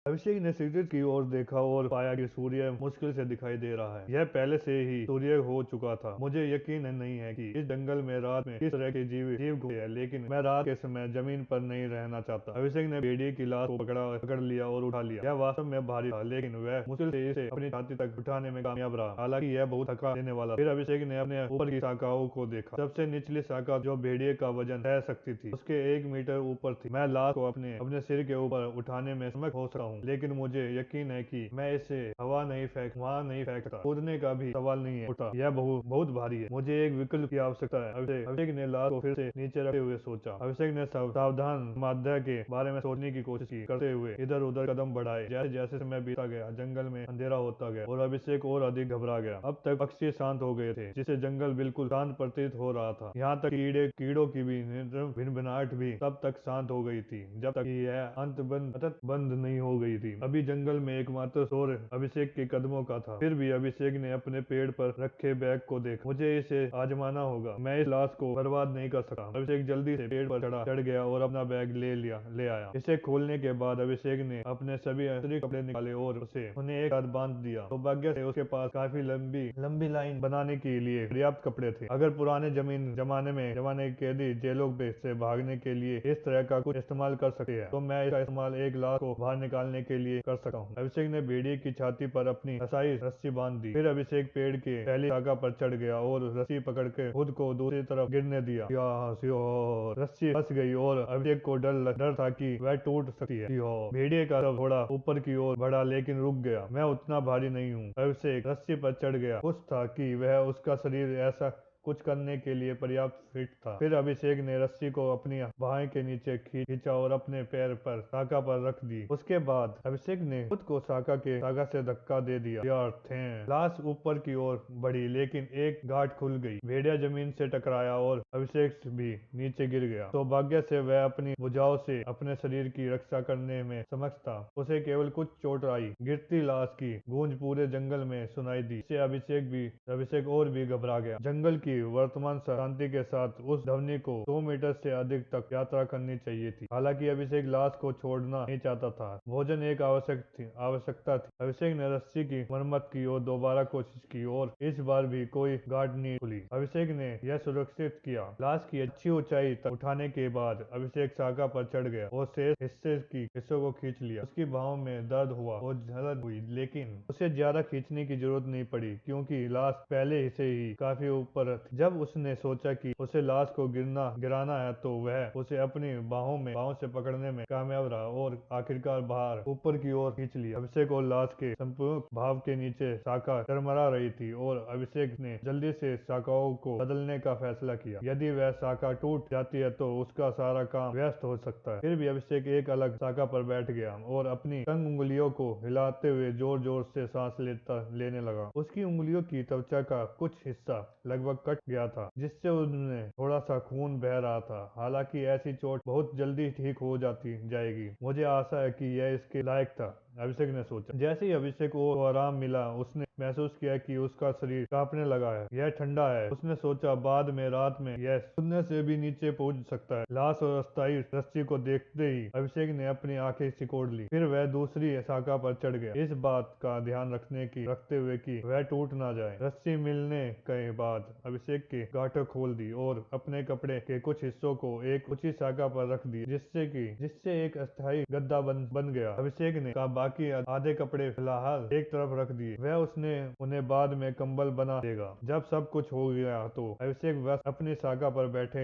अभिषेक ने सिगरेट की ओर देखा और पाया कि सूर्य मुश्किल से दिखाई दे रहा है। यह पहले से ही सूर्य हो चुका था। मुझे यकीन नहीं है कि इस जंगल में रात में किस तरह के जीव घूमते हैं, लेकिन मैं रात के समय जमीन पर नहीं रहना चाहता। अभिषेक ने भेड़िए की लाश को पकड़ लिया और उठा लिया। यह वास्तव में भारी था, लेकिन वह मुश्किल से इसे अपनी छाती तक उठाने में कामयाब रहा। हालांकि यह बहुत थका देने वाला था। फिर अभिषेक ने अपने ऊपर की शाखाओं को देखा। सबसे निचली शाखा जो भेड़िए का वजन सह सकती थी, उसके 1 मीटर ऊपर थी। मैं लाश को अपने सिर के ऊपर उठाने में समर्थ हो सकता हूँ, लेकिन मुझे यकीन है कि मैं इसे वहां नहीं फेंक सकता। कूदने का भी सवाल नहीं है उठा। यह बहुत भारी है। मुझे एक विकल्प की आवश्यकता है। अभिषेक ने लाश को फिर से नीचे रखते हुए सोचा। अभिषेक ने सावधान समाध्या के बारे में सोचने की कोशिश की, करते हुए इधर उधर कदम बढ़ाए। जैसे जैसे समय बीता गया, जंगल में अंधेरा होता गया और अभिषेक और अधिक घबरा गया। अब तक पक्षी शांत हो गए थे, जिससे जंगल बिल्कुल शांत प्रतीत हो रहा था। यहाँ तक कीड़ों की भी भिनभिनाहट भी तब तक शांत हो गई थी, जब तक कि यह बंद नहीं हो गई थी। अभी जंगल में एकमात्र शोर अभिषेक के कदमों का था। फिर भी अभिषेक ने अपने पेड़ पर रखे बैग को देखा। मुझे इसे आजमाना होगा। मैं इस लाश को बर्बाद नहीं कर सकता। अभिषेक जल्दी से पेड़ पर चढ़ गया और अपना बैग ले आया। इसे खोलने के बाद अभिषेक ने अपने सभी असली कपड़े निकाले और उन्हें एक साथ बांध दिया। सौभाग्य से उसके पास काफी लंबी लाइन बनाने के लिए पर्याप्त कपड़े थे। अगर पुराने जमाने के कैदी जेलों से भागने के लिए इस तरह का कुछ इस्तेमाल कर सकते हैं, तो मैं इसका इस्तेमाल एक लाश को बाहर निकालने के लिए कर सकता हूँ। अभिषेक ने भेड़िए की छाती पर अपनी कसाई रस्सी बांध दी। फिर अभिषेक पेड़ के पहली शाखा पर चढ़ गया और रस्सी पकड़ के खुद को दूसरी तरफ गिरने दिया। रस्सी फंस गई और अभिषेक को डर था कि वह टूट सकती है। भेड़िए का सर थोड़ा ऊपर की ओर बढ़ा, लेकिन रुक गया। मैं उतना भारी नहीं हूँ। अभिषेक रस्सी पर चढ़ गया, खुश था कि वह उसका शरीर ऐसा कुछ करने के लिए पर्याप्त फिट था। फिर अभिषेक ने रस्सी को अपनी बाहें के नीचे खींचा और अपने पैर पर शाखा पर रख दी। उसके बाद अभिषेक ने खुद को शाखा से धक्का दे दिया। लाश ऊपर की ओर बढ़ी, लेकिन एक गांठ खुल गई। भेड़िया जमीन से टकराया और अभिषेक भी नीचे गिर गया। सौभाग्य से वह अपनी भुजाओं से अपने शरीर की रक्षा करने में समर्थ था। उसे केवल कुछ चोट आई। गिरती लाश की गूंज पूरे जंगल में सुनाई दी। इससे अभिषेक और भी घबरा गया। जंगल की वर्तमान शांति के साथ उस ध्वनि को 100 मीटर से अधिक तक यात्रा करनी चाहिए थी। हालांकि अभिषेक लाश को छोड़ना नहीं चाहता था। भोजन एक आवश्यकता थी। अभिषेक ने रस्सी की मरम्मत की और दोबारा कोशिश की, और इस बार भी कोई गांठ नहीं खुली। अभिषेक ने यह सुरक्षित किया। लाश की अच्छी ऊंचाई तक उठाने के बाद अभिषेक शाखा पर चढ़ गया और शेष हिस्सों को खींच लिया। उसकी बाहों में दर्द हुआ और जलन हुई, लेकिन उसे ज्यादा खींचने की जरूरत नहीं पड़ी, क्योंकि लाश पहले से ही काफी ऊपर थी। जब उसने सोचा कि उसे लाश को गिराना है, तो वह उसे अपनी बाहों से पकड़ने में कामयाब रहा और आखिरकार बाहर ऊपर की ओर खींच लिया। अभिषेक और लाश के संपूर्ण भाव के नीचे शाखा चरमरा रही थी और अभिषेक ने जल्दी से शाखाओं को बदलने का फैसला किया। यदि वह शाखा टूट जाती है तो उसका सारा काम व्यस्त हो सकता है। फिर भी अभिषेक एक अलग शाखा पर बैठ गया और अपनी तंग उंगलियों को हिलाते हुए जोर जोर से सांस लेने लगा। उसकी उंगलियों की त्वचा का कुछ हिस्सा लगभग कट गया था, जिससे उनमें थोड़ा सा खून बह रहा था। हालांकि ऐसी चोट बहुत जल्दी ठीक हो जाएगी। मुझे आशा है कि यह इसके लायक था, अभिषेक ने सोचा। जैसे ही अभिषेक को आराम मिला, उसने महसूस किया कि उसका शरीर कांपने लगा है। यह ठंडा है, उसने सोचा। बाद में रात में यह कूदने से भी नीचे पहुंच सकता है। लाश और अस्थायी रस्सी को देखते ही अभिषेक ने अपनी आंखें सिकोड़ ली। फिर वह दूसरी शाखा पर चढ़ गया, इस बात का ध्यान रखते हुए कि वह टूट ना जाए। रस्सी मिलने के बाद अभिषेक की गांठें खोल दी और अपने कपड़े के कुछ हिस्सों को एक ऊंची शाखा पर रख दी, जिससे एक अस्थायी गद्दा बन गया। अभिषेक ने कहा, बाकी आधे कपड़े फिलहाल एक तरफ रख दिए, वह उन्हें बाद में कंबल बना देगा। जब सब कुछ हो गया तो अभिषेक बस अपनी शाखा पर बैठ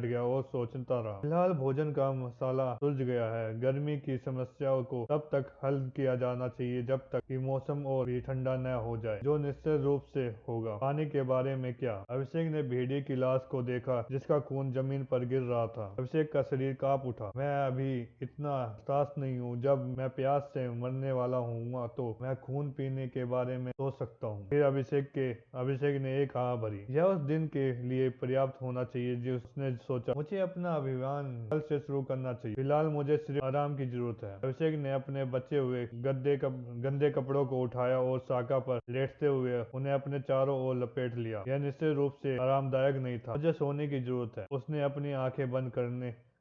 गया और सोचता रहा। फिलहाल भोजन का मसाला सुलझ गया है। गर्मी की समस्याओं को तब तक हल किया जाना चाहिए जब तक कि मौसम और भी ठंडा न हो जाए, जो निश्चित रूप से होगा। पानी के बारे में क्या? अभिषेक ने भेड़िए की लाश को देखा, जिसका खून जमीन पर गिर रहा था। अभिषेक का शरीर कांप उठा। मैं अभी इतना हताश नहीं हूँ। जब मैं प्यास से मरने वाला हूँ तो मैं खून पीने के बारे में सोच सकता हूँ। फिर अभिषेक ने एक आह भरी। यह उस दिन के लिए पर्याप्त होना चाहिए, जो उसने सोचा। मुझे अपना अभियान कल से शुरू करना चाहिए। फिलहाल मुझे सिर्फ आराम की जरूरत है। अभिषेक ने अपने बचे हुए गंदे कपड़ों को उठाया और शाखा पर लेटते हुए उन्हें अपने चारों ओर लपेट लिया। यह निश्चित रूप से आरामदायक नहीं था। मुझे सोने की जरूरत है। उसने अपनी आंखें बंद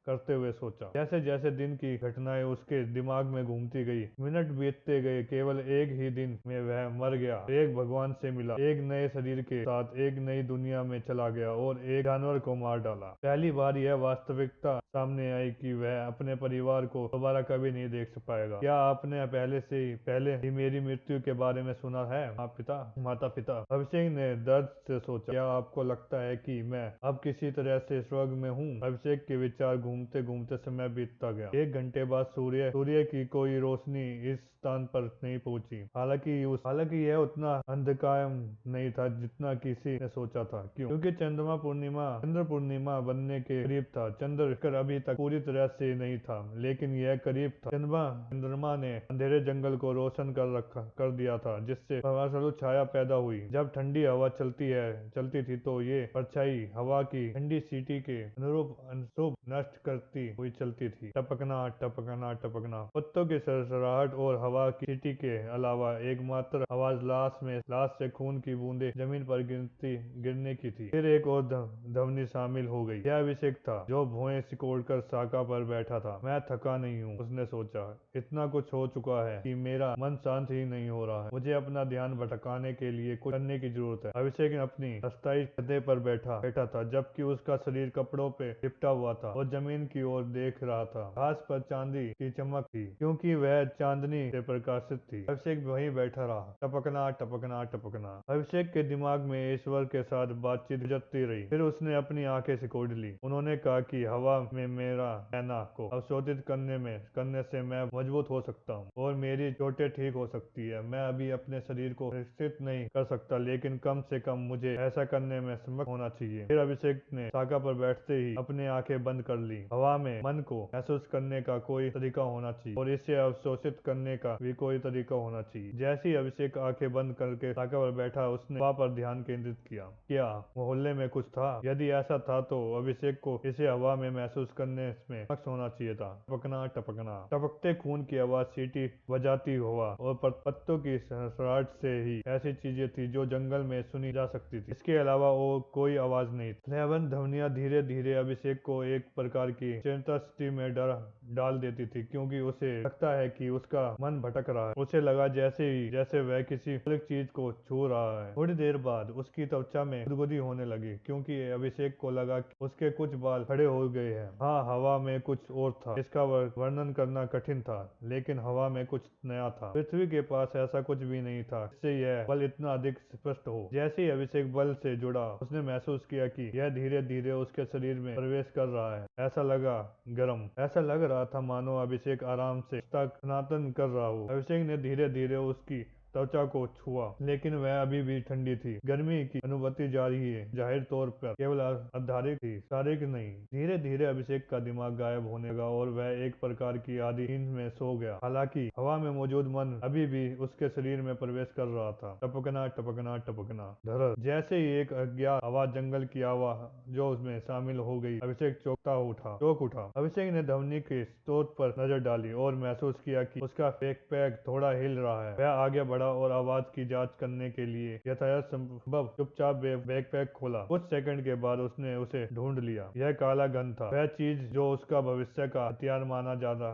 करते हुए सोचा। जैसे जैसे दिन की घटनाएं उसके दिमाग में घूमती गई, मिनट बीतते गए। केवल एक ही दिन में वह मर गया, एक भगवान से मिला, एक नए शरीर के साथ एक नई दुनिया में चला गया और एक जानवर को मार डाला। पहली बार यह वास्तविकता सामने आई कि वह अपने परिवार को दोबारा कभी नहीं देख पाएगा। क्या आपने पहले ही मेरी मृत्यु के बारे में सुना है माता पिता? अभिषेक ने दर्द से सोचा। क्या आपको लगता है कि मैं अब किसी तरह से स्वर्ग में हूँ? अभिषेक के विचार घूमते घूमते समय बीतता गया। 1 घंटे बाद सूर्य की कोई रोशनी इस स्थान पर नहीं पहुंची। हालांकि यह उतना अंधकार नहीं था जितना किसी ने सोचा था। क्यों? क्योंकि चंद्र पूर्णिमा बनने के करीब था। चंद्र अभी तक पूरी तरह से नहीं था, लेकिन यह करीब था। चंद्रमा ने अंधेरे जंगल को रोशन कर दिया था, जिससे प्रभावशाली छाया पैदा हुई। जब ठंडी हवा चलती थी तो ये परछाई हवा की ठंडी सीटी के अनुरूप नष्ट करती हुई चलती थी। टपकना टपकना टपकना। पत्तों की सरसराहट और हवा की सीटी के अलावा एकमात्र आवाज लाश से खून की बूंदें जमीन पर गिरने की थी। फिर एक और ध्वनि शामिल हो गई। यह अभिषेक था, जो भुएं सिकोड़कर साका पर बैठा था। मैं थका नहीं हूँ, उसने सोचा। इतना कुछ हो चुका है कि मेरा मन शांत ही नहीं हो रहा है। मुझे अपना ध्यान भटकाने के लिए कुछ करने की जरूरत है। अभिषेक अपनी अस्थायी गद्दे पर बैठा था, जबकि उसका शरीर कपड़ों पे लिपटा हुआ था और जमीन की ओर देख रहा था। घास पर चांदी की चमक थी, क्योंकि वह चांदनी से प्रकाशित थी। अभिषेक वहीं बैठा रहा। टपकना टपकना टपकना। अभिषेक के दिमाग में ईश्वर के साथ बातचीत गुजरती रही। फिर उसने अपनी आंखें सिकोड़ ली। उन्होंने कहा कि हवा में मेरा रहना को अवशोषित करने से मैं मजबूत हो सकता हूँ और मेरी चोटें ठीक हो सकती है। मैं अभी अपने शरीर को विकसित नहीं कर सकता, लेकिन कम से कम मुझे ऐसा करने में समर्थ होना चाहिए। फिर अभिषेक ने साका पर बैठते ही अपनी आंखें बंद कर ली। हवा में मन को महसूस करने का कोई तरीका होना चाहिए और इसे अवशोषित करने का भी कोई तरीका होना चाहिए। जैसे ही अभिषेक आंखें बंद करके साका पर बैठा, उसने हवा पर ध्यान केंद्रित किया। क्या मोहल्ले में कुछ था? यदि ऐसा था तो अभिषेक को इसे हवा में महसूस करने में सक्षम होना चाहिए था। टपकना टपकना। टपकते खून की आवाज, सीटी बजाती हवा और पत्तों की सरसराहट से ही ऐसी चीजें थी जो जंगल में सुनी जा सकती थी। इसके अलावा और कोई आवाज नहीं थी। लेवन ध्वनियां धीरे धीरे अभिषेक को एक प्रकार की चिंता स्थिति में डाल देती थी, क्योंकि उसे लगता है कि उसका मन भटक रहा है। उसे लगा जैसे वह किसी अलग चीज को छू रहा है। थोड़ी देर बाद उसकी त्वचा में गुदगुदी होने लगी, क्योंकि अभिषेक को लगा कि उसके कुछ बाल खड़े हो गए हैं। हाँ, हवा में कुछ और था। इसका वर्णन करना कठिन था, लेकिन हवा में कुछ नया था। पृथ्वी के पास ऐसा कुछ भी नहीं था जिससे यह बल इतना अधिक स्पष्ट हो। जैसे ही अभिषेक बल से जुड़ा, उसने महसूस किया कि यह धीरे धीरे उसके शरीर में प्रवेश कर रहा है। ऐसा लग रहा था मानो अभिषेक आराम से उसका स्नातन कर रहा हो। अभिषेक ने धीरे धीरे उसकी त्वचा को छुआ, लेकिन वह अभी भी ठंडी थी। गर्मी की अनुभूति जाहिर तौर पर केवल आधारिक थी, शारीरिक नहीं। धीरे धीरे अभिषेक का दिमाग गायब होने लगा और वह एक प्रकार की आधी नींद में सो गया। हालांकि हवा में मौजूद मन अभी भी उसके शरीर में प्रवेश कर रहा था। टपकना टपकना टपकना। धड़क। जैसे ही एक अज्ञात आवाज, जंगल की आवाज जो उसमें शामिल हो गई, अभिषेक चौंक उठा। अभिषेक ने ध्वनि के स्रोत पर नजर डाली और महसूस किया कि उसका बैकपैक थोड़ा हिल रहा है। वह आगे बढ़ा और आवाज की जांच करने के लिए यथायथ संभव चुपचाप बैकपैक खोला। कुछ सेकंड के बाद उसने उसे ढूंढ लिया। यह काला घन था, वह चीज जो उसका भविष्य का हथियार माना जाता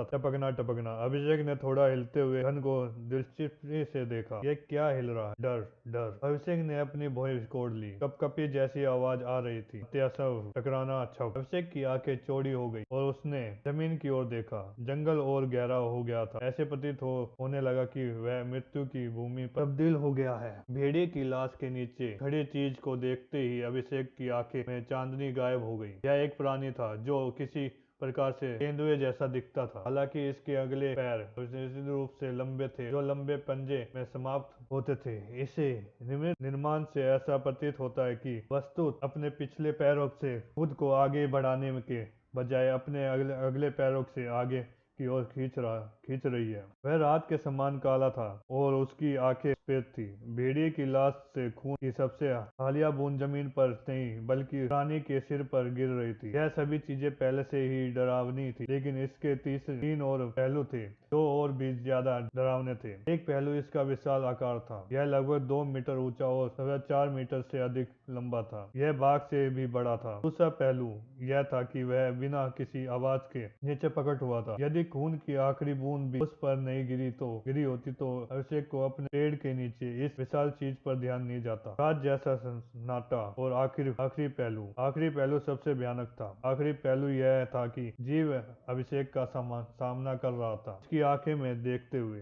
था। टपकना टपकना। अभिषेक ने थोड़ा हिलते हुए घन को दिलचस्पी से देखा। यह क्या हिल रहा है? डर डर। अभिषेक ने अपनी भौहें सिकोड़ ली। कपकपी जैसी आवाज आ रही थी। टकराना छप। अभिषेक की आंखें चौड़ी हो गई और उसने जमीन की ओर देखा। जंगल और गहरा हो गया था। ऐसे प्रतीत होने लगा कि वह मृत्यु की भूमि पर तब्दील हो गया है। भेड़िए की लाश के नीचे खड़ी चीज को देखते ही अभिषेक की आंखें में चांदनी गायब हो गई। यह एक प्राणी था जो किसी प्रकार से तेंदुए जैसा दिखता था। हालांकि इसके अगले पैर निश्चित रूप से लंबे थे, जो लंबे पंजे में समाप्त होते थे। इसे निर्माण से ऐसा प्रतीत होता है कि वस्तु अपने पिछले पैरों से खुद को आगे बढ़ाने के बजाय अपने अगले पैरों से आगे की ओर खींच रहा खींच रही है। वह रात के समान काला था और उसकी आंखें सफेद थी। भेड़िए की लाश से खून की सबसे हालिया बूंद जमीन पर नहीं बल्कि रानी के सिर पर गिर रही थी। यह सभी चीजें पहले से ही डरावनी थी, लेकिन इसके तीन और पहलू थे जो और भी ज्यादा डरावने थे। एक पहलू इसका विशाल आकार था। यह लगभग 2 मीटर ऊंचा और 4.5 मीटर से अधिक लंबा था। यह बाघ से भी बड़ा था। दूसरा पहलू यह था कि वह बिना किसी आवाज के नीचे प्रकट हुआ था। यदि खून की आखिरी बूंद भी उस पर नहीं गिरी होती तो अभिषेक को अपने पेड़ के नीचे इस विशाल चीज पर ध्यान नहीं जाता। रात जैसा सन्नाटा और आखिरी पहलू सबसे भयानक था। आखिरी पहलू यह था कि जीव अभिषेक का सामना कर रहा था, उसकी आंखों में देखते हुए।